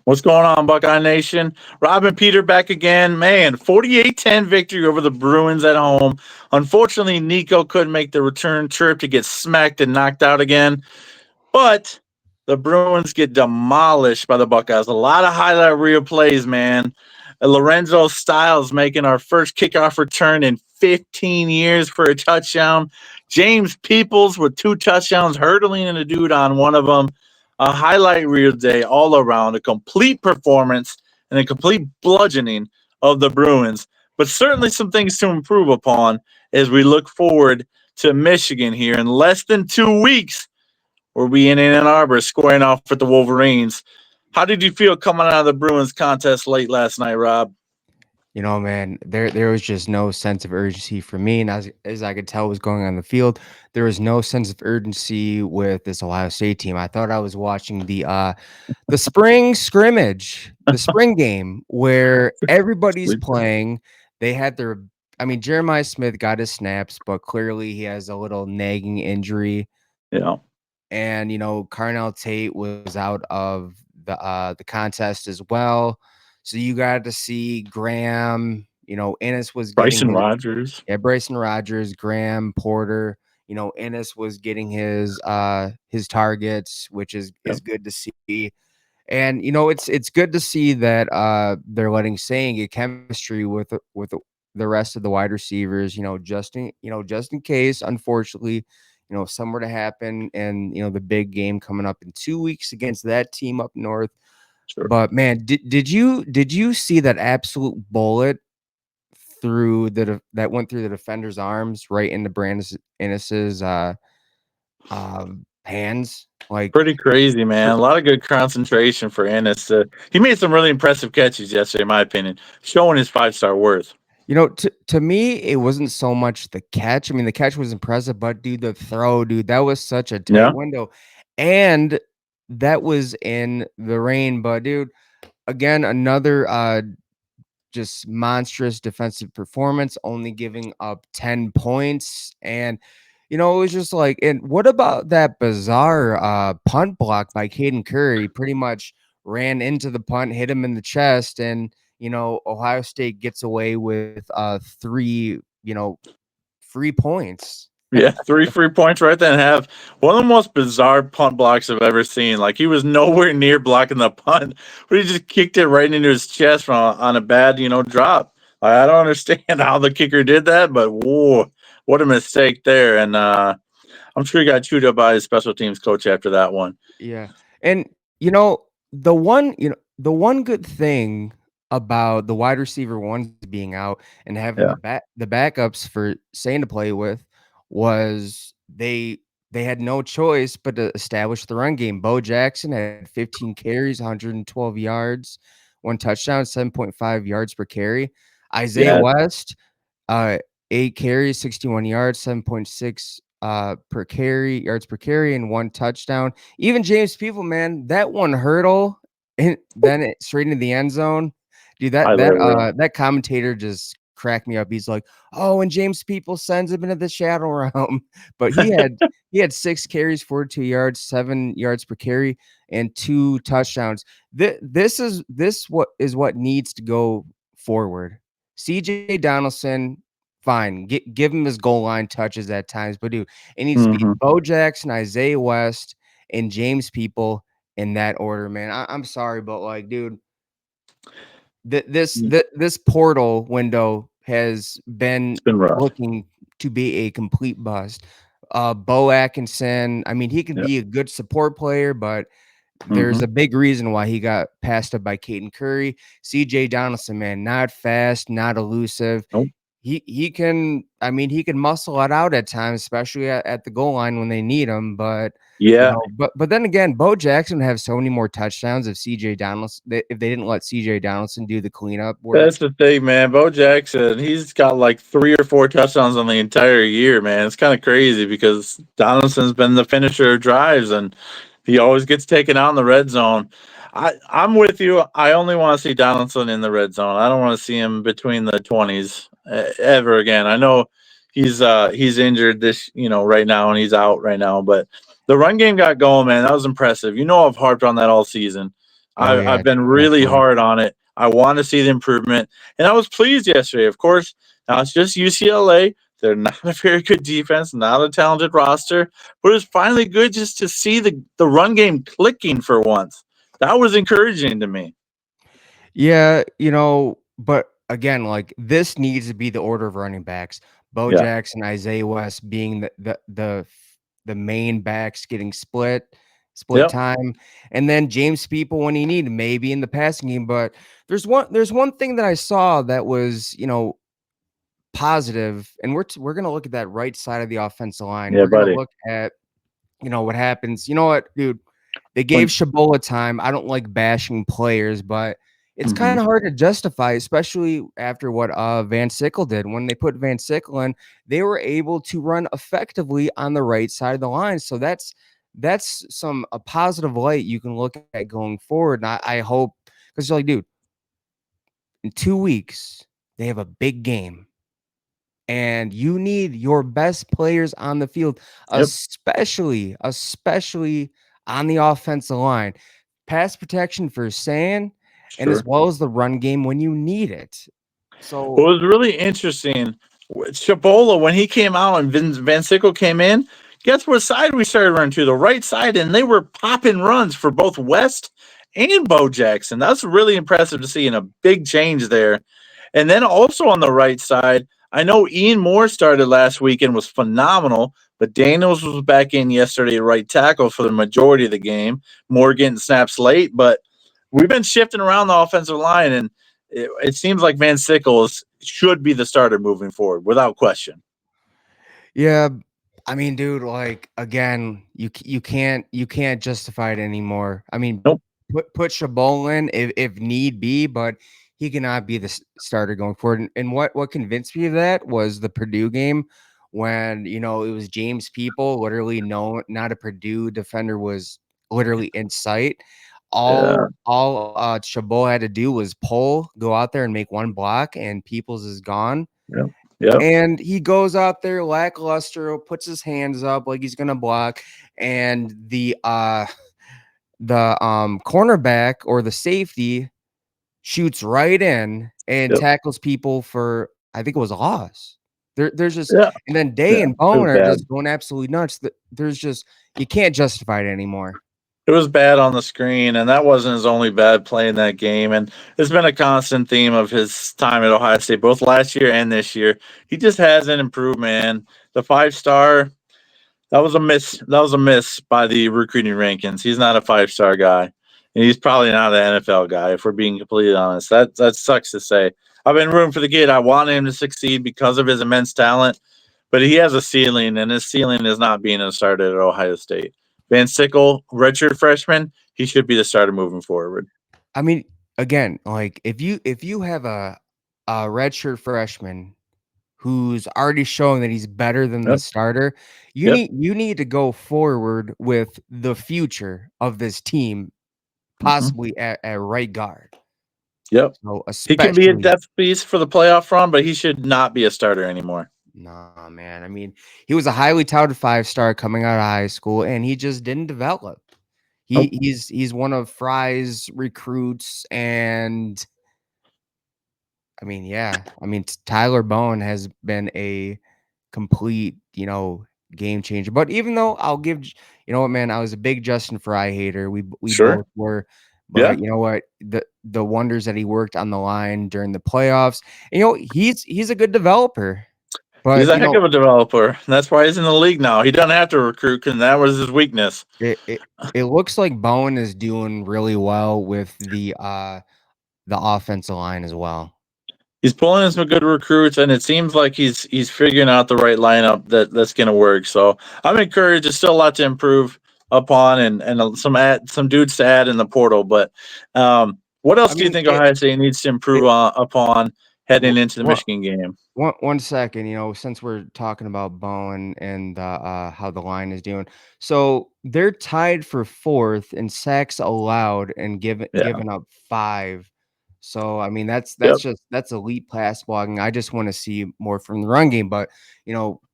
What's going on, Buckeye Nation? Rob and Peter back again. Man, 48-10 victory over the Bruins at home. Unfortunately, Nico couldn't make the return trip to get smacked and knocked out again. But the Bruins get demolished by the Buckeyes. A lot of highlight reel plays, man. Lorenzo Styles making our first kickoff return in 15 years for a touchdown. James Peoples with 2 touchdowns, hurdling in a dude on one of them. A highlight reel day all around, a complete performance and a complete bludgeoning of the Bruins. But certainly some things to improve upon as we look forward to Michigan here in less than 2 weeks. We'll be in Ann Arbor squaring off with the Wolverines. How did you feel coming out of the Bruins contest late last night, Rob? Man, there was just no sense of urgency for me, and as I could tell was going on the field, there was no sense of urgency with this Ohio State team. I thought I was watching the spring scrimmage, the spring game where everybody's playing. They had their Jeremiah Smith got his snaps, but clearly he has a little nagging injury. Yeah. And Carnell Tate was out of the contest as well. So you got to see Graham, Ennis was getting Bryson Rogers. Yeah, Bryson Rogers, Graham, Porter, Ennis was getting his targets, which is good to see. And it's good to see that they're letting Saying get chemistry with the rest of the wide receivers, just in case, unfortunately, if something were to happen and the big game coming up in 2 weeks against that team up north. Sure. But man, did you see that absolute bullet that went through the defender's arms right into Brandon Ennis's hands? Like, pretty crazy, man. A lot of good concentration for Ennis. He made some really impressive catches yesterday, in my opinion, showing his 5-star worth. To me, it wasn't so much the catch. The catch was impressive, but dude, the throw, dude, that was such a tight window. And that was in the rain. But dude, again, another just monstrous defensive performance, only giving up 10 points. And it was just like, and what about that bizarre punt block by Caden Curry? Pretty much ran into the punt, hit him in the chest, and Ohio State gets away with three, free points. Yeah, 3 free points right there and have one of the most bizarre punt blocks I've ever seen. Like, he was nowhere near blocking the punt, but he just kicked it right into his chest on a bad, drop. I don't understand how the kicker did that, but whoa, what a mistake there. And I'm sure he got chewed up by his special teams coach after that one. Yeah. And the one good thing about the wide receiver ones being out and having the backups for Sane to play with was they had no choice but to establish the run game. Bo Jackson had 15 carries, 112 yards, 1 touchdown, 7.5 yards per carry. Isaiah West, 8 carries, 61 yards, 7.6 yards per carry, and 1 touchdown. Even James People, man, that one hurdle and then it straight into the end zone. Dude, that commentator just cracked me up. He's like, "Oh, and James People sends him into the shadow realm." But he had 6 carries, 42 yards, 7 yards per carry, and 2 touchdowns. This is what needs to go forward. CJ Donaldson, fine, give him his goal line touches at times, but dude, it needs to be Bo Jackson, Isaiah West, and James People in that order, man. I'm sorry, but like, dude, this portal window has been looking to be a complete bust. Bo Atkinson, he can be a good support player, but there's a big reason why he got passed up by Caden Curry. CJ Donaldson, man, not fast, not elusive. Nope. He can muscle it out at times, especially at the goal line when they need him. But but then again, Bo Jackson would have so many more touchdowns if they didn't let CJ Donaldson do the cleanup work. That's the thing, man. Bo Jackson, he's got like 3 or 4 touchdowns on the entire year, man. It's kind of crazy because Donaldson's been the finisher of drives, and he always gets taken out in the red zone. I'm with you. I only want to see Donaldson in the red zone. I don't want to see him between the 20s ever again. I know he's injured right now, and he's out right now, but the run game got going, man. That was impressive. I've harped on that all season. Oh yeah, I've been really definitely. hard on it. I want to see the improvement, and I was pleased yesterday. Of course, now it's just UCLA. They're not a very good defense, not a talented roster, but it's finally good just to see the run game clicking for once. That was encouraging to me. Yeah, but again, like this needs to be the order of running backs. Bo Yeah. Jackson, Isaiah West being the main backs getting split Yep. time, and then James People when he needed, maybe in the passing game. But there's one thing that I saw that was positive, and we're gonna look at that right side of the offensive line. Yeah, We're gonna buddy. look at what happens. You know what, dude? They gave When Shabola time. I don't like bashing players, but it's mhm. kind of hard to justify, especially after what Van Sickle did. When they put Van Sickle in, they were able to run effectively on the right side of the line. So that's a positive light you can look at going forward. And I hope, because like, dude, in 2 weeks they have a big game and you need your best players on the field, Yep. especially on the offensive line. Pass protection for San, and as Sure. well as the run game when you need it. What So was really interesting with Chabola when he came out and Van Sickle came in. Guess what side we started running to? The right side, and they were popping runs for both West and Bo Jackson. That's really impressive to see, and a big change there. And then also on the right side, I know Ian Moore started last week and was phenomenal, but Daniels was back in yesterday at right tackle for the majority of the game. Moore getting snaps late, but we've been shifting around the offensive line, and it seems like Van Sickles should be the starter moving forward, without question. yeah, I mean, dude, like again, you can't justify it anymore. I mean, Nope. put Chabot in if need be, but he cannot be the starter going forward. And what convinced me of that was the Purdue game when it was James People, literally no, not a Purdue defender was literally in sight. Yeah. All Chabot had to do was go out there and make one block, and Peoples is gone. Yep. Yep. And he goes out there lackluster, puts his hands up like he's gonna block, and the cornerback or the safety shoots right in and Yep. tackles People for, I think it was a loss. There's just, Yeah. and then Day Yeah. and It Bone was are bad. just going absolutely nuts. There's just, you can't justify it anymore. It was bad on the screen, and that wasn't his only bad play in that game. And it's been a constant theme of his time at Ohio State, both last year and this year. He just hasn't improved, man. The 5 star, that was a miss. That was a miss by the recruiting rankings. He's not a 5 star guy, and he's probably not an NFL guy. If we're being completely honest, that sucks to say. I've been rooting for the kid. I want him to succeed because of his immense talent, but he has a ceiling, and his ceiling is not being a starter at Ohio State. Van Sickle, redshirt freshman, he should be the starter moving forward. I mean, again, like if you have a redshirt freshman who's already showing that he's better than the Yep. starter, you Yep. need to go forward with the future of this team, Hmm. possibly at right guard. Yep. So He can be a especially, depth piece for the playoff run, but he should not be a starter anymore. nah, man. I mean, he was a highly touted 5-star coming out of high school, and he just didn't develop. Nope. He's one of Fry's recruits, and I mean, yeah. I mean, Tyler Bowen has been a complete, game changer. But even though I'll give, you know what, man, I was a big Justin Fry hater. We Sure. both were. Yeah. But you know what, the wonders that he worked on the line during the playoffs. He's a good developer. He's But a heck of a developer. That's why he's in the league now. He doesn't have to recruit because that was his weakness. it looks like Bowen is doing really well with the offensive line as well. He's pulling in some good recruits, and it seems like he's figuring out the right lineup that's going to work. So I'm encouraged. There's still a lot to improve upon, and some dudes to add in the portal. But what I else do you mean, think Ohio State needs to improve it upon heading into the what Michigan game? one second, since we're talking about Bowen and how the line is doing, so they're tied for fourth in sacks allowed and Yeah. given up 5. So I mean Yep. that's elite pass blocking. I just want to see more from the run game, but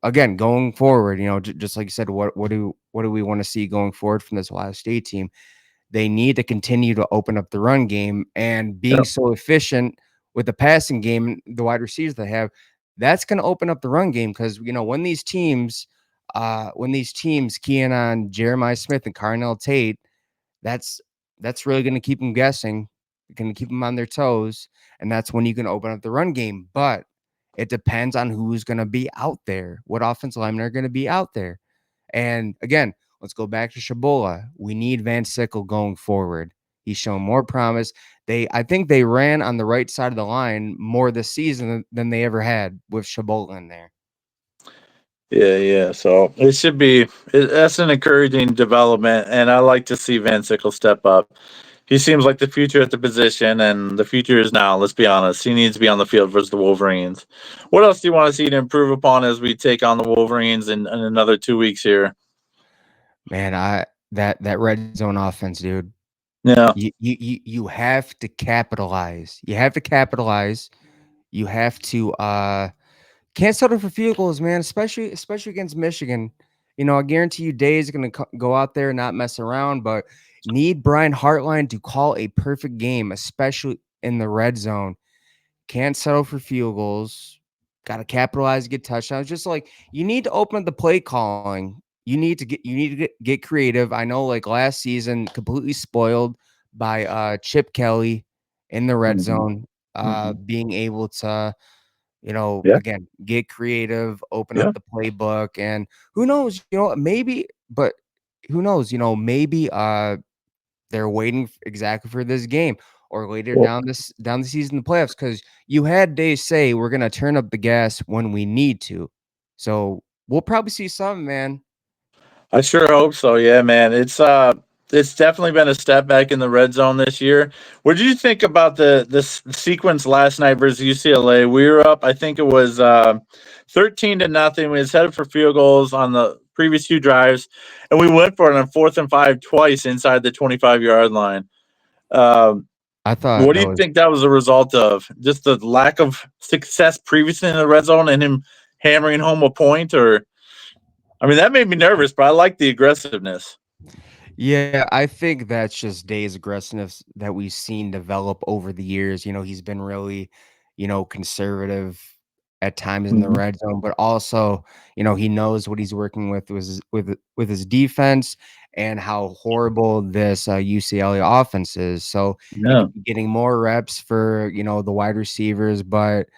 again, going forward, just like you said, what do we want to see going forward from this Ohio State team? they need to continue to open up the run game, and being Yep. so efficient with the passing game, the wide receivers they have, that's going to open up the run game because when these teams keying on Jeremiah Smith and Carnell Tate, that's that's really going to keep them guessing, going to keep them on their toes, and that's when you can open up the run game. But it depends on who's going to be out there, what offensive linemen are going to be out there. And again, let's go back to Shabola. We need Van Sickle going forward. He's shown more promise. I think they ran on the right side of the line more this season than they ever had with Shabola in there. Yeah, yeah. So it should be that's an encouraging development, and I like to see Van Sickle step up. He seems like the future at the position, and the future is now. Let's be honest. He needs to be on the field versus the Wolverines. What else do you want to see to improve upon as we take on the Wolverines in another 2 weeks here? Man, that red zone offense, dude. Yeah, You have to capitalize. You have to capitalize. You have to can't settle for field goals, man, especially against Michigan. I guarantee you Day is going to go out there and not mess around, but need Brian Hartline to call a perfect game, especially in the red zone. Can't settle for field goals. Got to capitalize, get touchdowns. Just like you need to open up the play calling. You need to get creative. I know, like last season, completely spoiled by Chip Kelly in the red hmm zone, hmm being able to yeah, again, get creative, open yeah. up the playbook, and who knows, maybe, but who knows, maybe they're waiting exactly for this game or later Well, down the season, the playoffs, because you had Day say we're gonna turn up the gas when we need to. So we'll probably see something, man. I sure hope so. Yeah, man. It's definitely been a step back in the red zone this year. What did you think about the sequence last night versus UCLA? We were up, I think it was 13-0. We was headed for field goals on the previous two drives, and we went for it on 4th and 5 twice inside the 25-yard line. Um, I thought what do that you was think that was a result of? Just the lack of success previously in the red zone and him hammering home a point, or I mean, that made me nervous, but I like the aggressiveness. Yeah, I think that's just Day's aggressiveness that we've seen develop over the years. He's been really, conservative at times in the Mhm. red zone, but also, he knows what he's working with his defense and how horrible this UCLA offense is. So Yeah, getting more reps for the wide receivers, but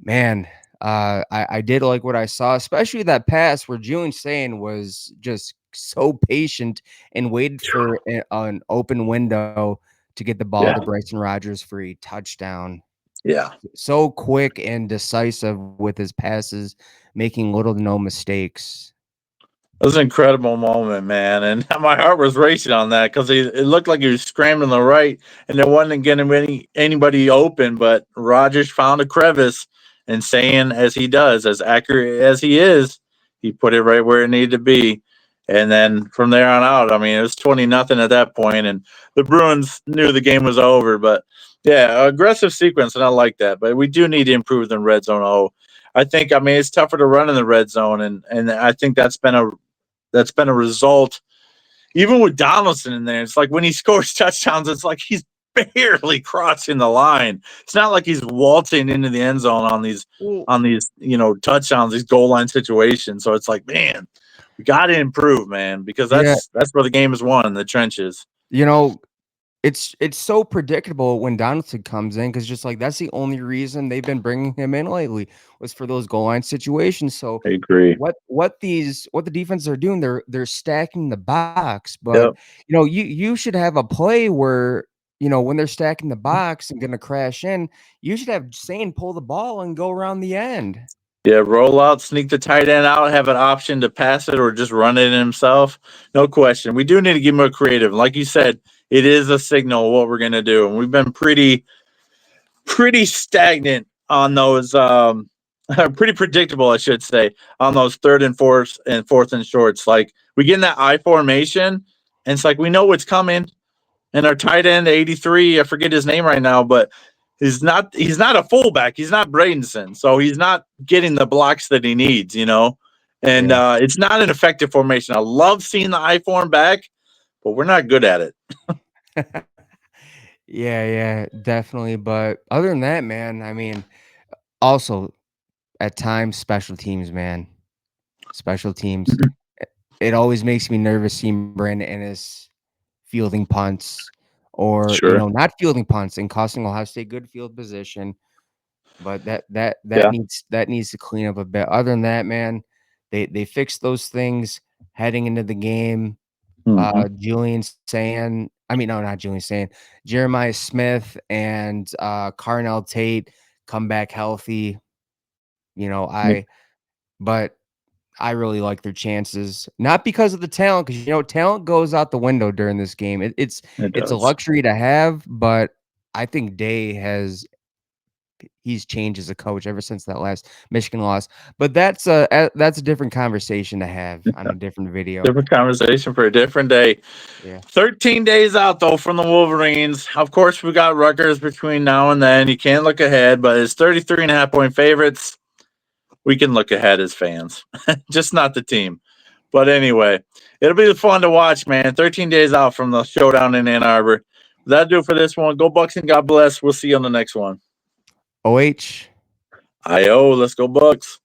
man, I did like what I saw, especially that pass where Julian Sane was just so patient and waited for an open window to get the ball yeah, to Bryson Rodgers for a touchdown. yeah. So quick and decisive with his passes, making little to no mistakes. It was an incredible moment, man, and my heart was racing on that because it looked like he was scrambling the right, and there wasn't getting anybody open. But Rogers found a crevice, and saying as he does, as accurate as he is, he put it right where it needed to be. And then from there on out, I mean, it was 20-0 at that point, and the Bruins knew the game was over. But yeah, aggressive sequence, and I like that. But we do need to improve the red zone. Oh, I think I mean it's tougher to run in the red zone, and I think that's been a result. Even with Donaldson in there, it's like when he scores touchdowns, it's like he's barely crossing the line. It's not like he's waltzing into the end zone on these Well, touchdowns, these goal line situations. So it's like, man, we got to improve, man, because yeah, that's where the game is won in the trenches. you know, it's so predictable when Donaldson comes in because just like that's the only reason they've been bringing him in lately was for those goal line situations. So I agree. what the defenses are doing, they're stacking the box, but Yep. you should have a play where when they're stacking the box and gonna crash in, you should have Sane pull the ball and go around the end. Yeah, roll out, sneak the tight end out, have an option to pass it or just run it himself. No question. We do need to get more creative. Like you said, it is a signal of what we're going to do. And we've been pretty stagnant on those pretty predictable, I should say, on those third and fourth and shorts. Like we get in that I formation and it's like we know what's coming. And our tight end 83, I forget his name right now, but he's not a fullback. He's not Bradenson. So he's not getting the blocks that he needs. And Yeah. it's not an effective formation. I love seeing the I form back, but we're not good at it. Yeah, definitely. But other than that, man, I mean, also at times special teams, man. Special teams. It always makes me nervous seeing Brandon Ennis fielding punts or, Sure. not fielding punts and costing Ohio State good field position. But that Yeah. needs to clean up a bit. Other than that, man, they fixed those things heading into the game. Mhm. Julian Sand, I mean, no, not Julian Sand, Jeremiah Smith and Carnell Tate come back healthy. You know, Yeah, but I really like their chances, not because of the talent, because talent goes out the window during this game. it It's a does. luxury to have, but I think he's changed as a coach ever since that last Michigan loss. But that's a different conversation to have on a different video. Different conversation for a different day. Yeah. 13 days out, though, from the Wolverines. Of course, we got Rutgers between now and then. You can't look ahead, but it's 33.5-point favorites. We can look ahead as fans, just not the team. But anyway, it'll be fun to watch, man. 13 days out from the showdown in Ann Arbor. That'll do it for this one. Go Bucks and God bless. We'll see you on the next one. OH. IO, let's go Bucks.